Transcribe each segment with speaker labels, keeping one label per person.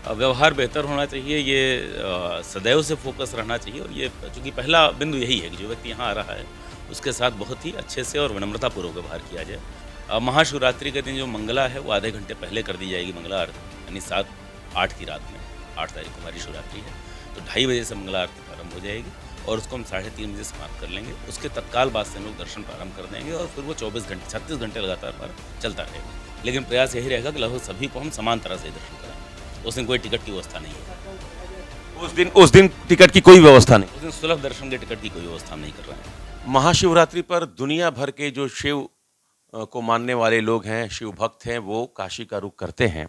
Speaker 1: व्यवहार बेहतर होना चाहिए, ये सदैव से फ़ोकस रहना चाहिए और ये चूँकि पहला बिंदु यही है कि जो व्यक्ति यहाँ आ रहा है, उसके साथ बहुत ही अच्छे से और विनम्रतापूर्वक व्यवहार किया जाए। महाशिवरात्रि के दिन जो मंगला है, वो आधे घंटे पहले कर दी जाएगी मंगला आरती, यानी 7-8 की रात में, 8 तारीख को हमारी शिवरात्रि है, तो 2:30 बजे से मंगला आरती प्रारंभ हो जाएगी और उसको हम 3:30 बजे समाप्त कर लेंगे। उसके तत्काल बाद से हम लोग दर्शन प्रारंभ कर देंगे और फिर वो 24 घंटे 36 घंटे लगातार हमारा चलता रहेगा। लेकिन प्रयास यही रहेगा कि लगभग सभी को हम समान तरह से दर्शन कराएँ। उस दिन कोई टिकट की व्यवस्था नहीं है।
Speaker 2: उस दिन टिकट की कोई व्यवस्था नहीं।
Speaker 1: उस दिन सुलभ दर्शन के टिकट की कोई व्यवस्था हम नहीं कर रहे हैं।
Speaker 2: महाशिवरात्रि पर दुनिया भर के जो शिव को मानने वाले लोग हैं, शिव भक्त हैं, वो काशी का रुख करते हैं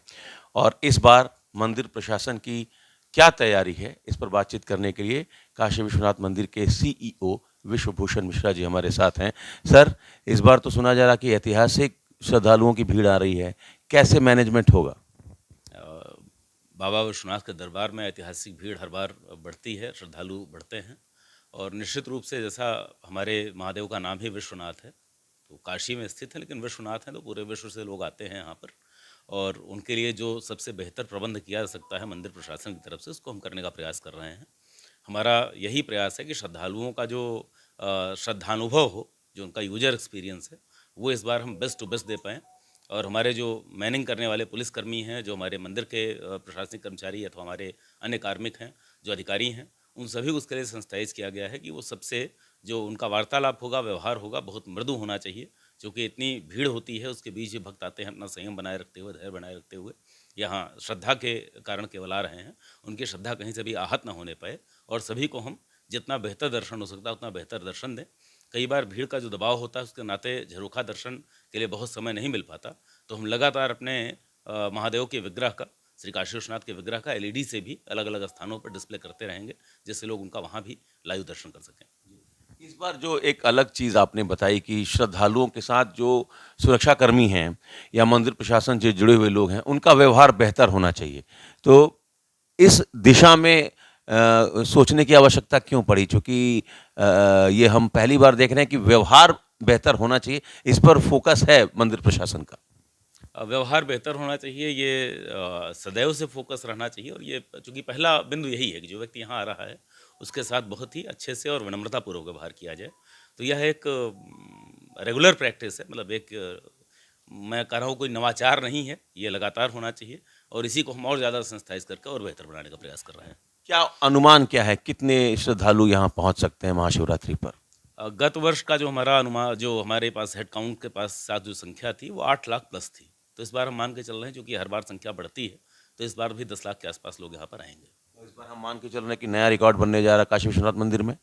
Speaker 2: और इस बार मंदिर प्रशासन की क्या तैयारी है, इस पर बातचीत करने के लिए काशी विश्वनाथ मंदिर के सीईओ विश्वभूषण मिश्रा जी हमारे साथ हैं। सर, इस बार तो सुना जा रहा कि ऐतिहासिक श्रद्धालुओं की भीड़ आ रही है, कैसे मैनेजमेंट होगा?
Speaker 1: बाबा विश्वनाथ के दरबार में ऐतिहासिक भीड़ हर बार बढ़ती है, श्रद्धालु बढ़ते हैं और निश्चित रूप से जैसा हमारे महादेव का नाम ही विश्वनाथ है, तो काशी में स्थित है लेकिन विश्वनाथ हैं तो पूरे विश्व से लोग आते हैं यहाँ पर और उनके लिए जो सबसे बेहतर प्रबंध किया जा सकता है मंदिर प्रशासन की तरफ से, उसको हम करने का प्रयास कर रहे हैं। हमारा यही प्रयास है कि श्रद्धालुओं का जो श्रद्धानुभव हो, जो उनका यूजर एक्सपीरियंस है, वो इस बार हम बेस्ट टू बेस्ट दे पाएँ और हमारे जो मैनिंग करने वाले पुलिसकर्मी हैं, जो हमारे मंदिर के प्रशासनिक कर्मचारी अथवा हमारे अन्य कार्मिक हैं, जो अधिकारी हैं, उन सभी को उसके लिए सेंसिटाइज़ किया गया है कि वो सबसे जो उनका वार्तालाप होगा, व्यवहार होगा, बहुत मृदु होना चाहिए। क्योंकि इतनी भीड़ होती है, उसके बीच ये भक्त आते हैं अपना संयम बनाए रखते हुए, धैर्य बनाए रखते हुए, यहाँ श्रद्धा के कारण केवल आ रहे हैं। उनकी श्रद्धा कहीं से भी आहत ना होने पाए और सभी को हम जितना बेहतर दर्शन हो सकता है उतना बेहतर दर्शन दें। कई बार भीड़ का जो दबाव होता है उसके नाते झरोखा दर्शन के लिए बहुत समय नहीं मिल पाता, तो हम लगातार अपने महादेव के विग्रह का, श्री काशी विश्वनाथ के विग्रह का एलईडी से भी अलग अलग स्थानों पर डिस्प्ले करते रहेंगे, जिससे लोग उनका वहाँ भी लाइव दर्शन कर सकें।
Speaker 2: इस बार जो एक अलग चीज़ आपने बताई कि श्रद्धालुओं के साथ जो सुरक्षाकर्मी हैं या मंदिर प्रशासन से जुड़े हुए लोग हैं, उनका व्यवहार बेहतर होना चाहिए। तो इस दिशा में सोचने की आवश्यकता क्यों पड़ी? चूँकि ये हम पहली बार देख रहे हैं कि व्यवहार बेहतर होना चाहिए, इस पर फोकस है मंदिर प्रशासन का।
Speaker 1: व्यवहार बेहतर होना चाहिए, ये सदैव से फ़ोकस रहना चाहिए और ये चूँकि पहला बिंदु यही है कि जो व्यक्ति यहाँ आ रहा है, उसके साथ बहुत ही अच्छे से और विनम्रतापूर्वक व्यवहार किया जाए। तो यह एक रेगुलर प्रैक्टिस है, मतलब एक मैं कह रहा हूँ कोई नवाचार नहीं है, ये लगातार होना चाहिए और इसी को हम और ज़्यादा सेंसिटाइज़ करके और बेहतर बनाने का प्रयास कर रहे हैं।
Speaker 2: क्या अनुमान क्या है? कितने श्रद्धालु यहाँ पहुँच सकते हैं महाशिवरात्रि पर?
Speaker 1: गत वर्ष का जो हमारा जो हमारे पास हेड काउंट के पास साथ जो संख्या थी वो 8 लाख प्लस थी। तो इस बार हम मान के चल रहे हैं, क्योंकि हर बार संख्या बढ़ती है, तो इस बार भी 10 लाख के आसपास लोग यहाँ पर आएंगे।
Speaker 2: तो इस बार हम मान के चल रहे हैं कि नया रिकॉर्ड बनने जा रहा है काशी विश्वनाथ मंदिर में?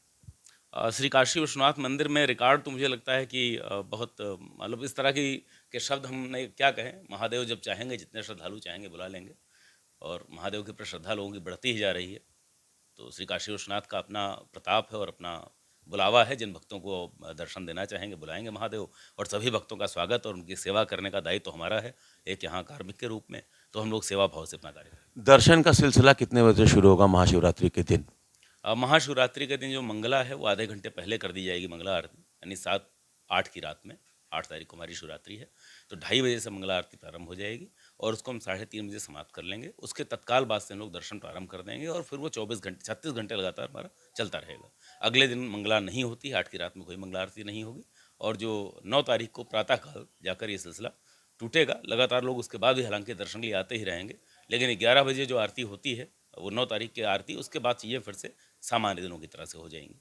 Speaker 1: श्री काशी विश्वनाथ मंदिर में रिकॉर्ड तो मुझे लगता है कि बहुत मतलब इस तरह की के शब्द हमने क्या कहें, महादेव जब चाहेंगे, जितने श्रद्धालु चाहेंगे बुला लेंगे और महादेव के प्रति श्रद्धा लोगों की बढ़ती ही जा रही है। तो श्री काशी विश्वनाथ का अपना प्रताप है और अपना बुलावा है, जिन भक्तों को दर्शन देना चाहेंगे बुलाएंगे महादेव और सभी भक्तों का स्वागत और उनकी सेवा करने का दायित्व तो हमारा है एक यहाँ कार्मिक के रूप में, तो हम लोग सेवा भाव से अपना कार्य करें।
Speaker 2: दर्शन का सिलसिला कितने बजे शुरू होगा महाशिवरात्रि के दिन?
Speaker 1: महाशिवरात्रि के दिन जो मंगला है वो आधे घंटे पहले कर दी जाएगी मंगला आरती, यानी 7-8 की रात में, 8 तारीख को हमारी शिवरात्रि है, तो 2:30 बजे से मंगला आरती प्रारंभ हो जाएगी और उसको हम 3:30 बजे समाप्त कर लेंगे। उसके तत्काल बाद से हम लोग दर्शन प्रारंभ कर देंगे और फिर वो 24 घंटे 36 घंटे लगातार हमारा चलता रहेगा। अगले दिन मंगला नहीं होती, 8 की रात में कोई मंगला आरती नहीं होगी और जो 9 तारीख को प्रातःकाल जाकर ये सिलसिला टूटेगा। लगातार लोग उसके बाद भी हालांकि दर्शन के लिए आते ही रहेंगे, लेकिन 11 बजे जो आरती होती है वो 9 तारीख की आरती, उसके बाद चीज़ें फिर से सामान्य दिनों की तरह से हो जाएंगी।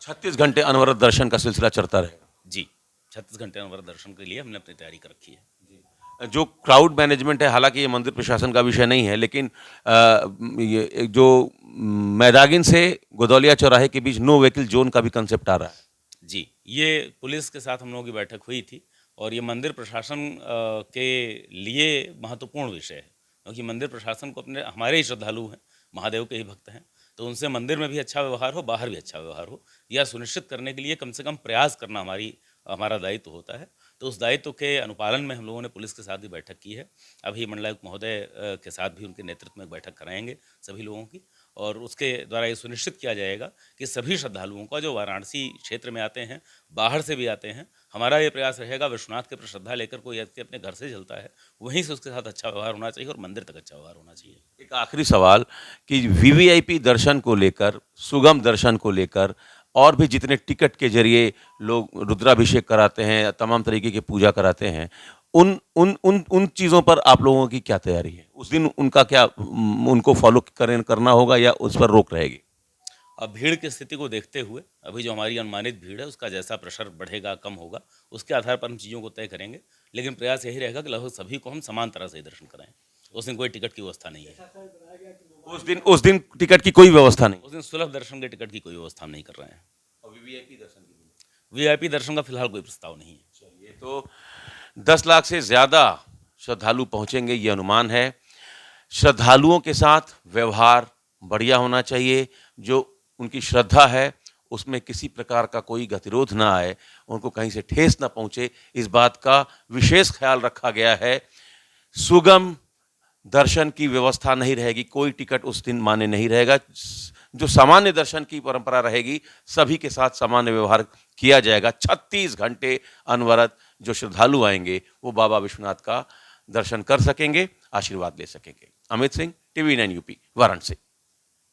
Speaker 2: 36 घंटे अनवरत दर्शन का सिलसिला चलता रहेगा।
Speaker 1: जी, 36 घंटे अनवरत दर्शन के लिए हमने अपनी तैयारी कर रखी है।
Speaker 2: जो क्राउड मैनेजमेंट है, हालांकि ये मंदिर प्रशासन का विषय नहीं है, लेकिन ये एक जो मैदागिन से गोदौलिया चौराहे के बीच नो व्हीकल जोन का भी कंसेप्ट आ रहा है।
Speaker 1: जी, ये पुलिस के साथ हम लोगों की बैठक हुई थी और ये मंदिर प्रशासन के लिए महत्वपूर्ण विषय है, क्योंकि मंदिर प्रशासन को अपने हमारे ही श्रद्धालु हैं, महादेव के ही भक्त हैं, तो उनसे मंदिर में भी अच्छा व्यवहार हो, बाहर भी अच्छा व्यवहार हो, यह सुनिश्चित करने के लिए कम से कम प्रयास करना हमारा दायित्व होता है। तो उस दायित्व के अनुपालन में हम लोगों ने पुलिस के साथ भी बैठक की है। अभी मंडलायुक्त महोदय के साथ भी उनके नेतृत्व में एक बैठक कराएंगे सभी लोगों की और उसके द्वारा ये सुनिश्चित किया जाएगा कि सभी श्रद्धालुओं का जो वाराणसी क्षेत्र में आते हैं, बाहर से भी आते हैं, हमारा ये प्रयास रहेगा विश्वनाथ के प्रति श्रद्धा लेकर कोई व्यक्ति अपने घर से चलता है, वहीं से उसके साथ अच्छा व्यवहार होना चाहिए और मंदिर तक अच्छा व्यवहार होना चाहिए।
Speaker 2: एक आखिरी सवाल कि वीवीआईपी दर्शन को लेकर, सुगम दर्शन को लेकर और भी जितने टिकट के जरिए लोग रुद्राभिषेक कराते हैं, तमाम तरीके की पूजा कराते हैं, उन चीज़ों पर आप लोगों की क्या तैयारी है? उस दिन उनका क्या उनको फॉलो करना होगा या उस पर रोक रहेगी?
Speaker 1: अब भीड़ की स्थिति को देखते हुए अभी जो हमारी अनुमानित भीड़ है उसका जैसा प्रेशर बढ़ेगा, कम होगा, उसके आधार पर हम चीज़ों को तय करेंगे, लेकिन प्रयास यही रहेगा कि लगभग सभी को हम समान तरह से ही दर्शन कराएं। उस दिन कोई टिकट की व्यवस्था नहीं है।
Speaker 2: उस दिन टिकट की कोई व्यवस्था नहीं?
Speaker 1: उस दिन सुलभ दर्शन के टिकट की कोई व्यवस्था हम नहीं कर रहे हैं।
Speaker 2: और वीवीआईपी दर्शन की?
Speaker 1: वीआईपी दर्शन का फिलहाल कोई प्रस्ताव नहीं है।
Speaker 2: चलिए, तो 10 लाख से ज़्यादा श्रद्धालु पहुंचेंगे, ये अनुमान है। श्रद्धालुओं के साथ व्यवहार बढ़िया होना चाहिए, जो उनकी श्रद्धा है उसमें किसी प्रकार का कोई गतिरोध ना आए, उनको कहीं से ठेस ना पहुंचे, इस बात का विशेष ख्याल रखा गया है। सुगम दर्शन की व्यवस्था नहीं रहेगी, कोई टिकट उस दिन मान्य नहीं रहेगा। जो सामान्य दर्शन की परंपरा रहेगी, सभी के साथ सामान्य व्यवहार किया जाएगा। 36 घंटे अनवरत जो श्रद्धालु आएंगे वो बाबा विश्वनाथ का दर्शन कर सकेंगे, आशीर्वाद ले सकेंगे। Amit Singh, TV9 UP, Varanasi.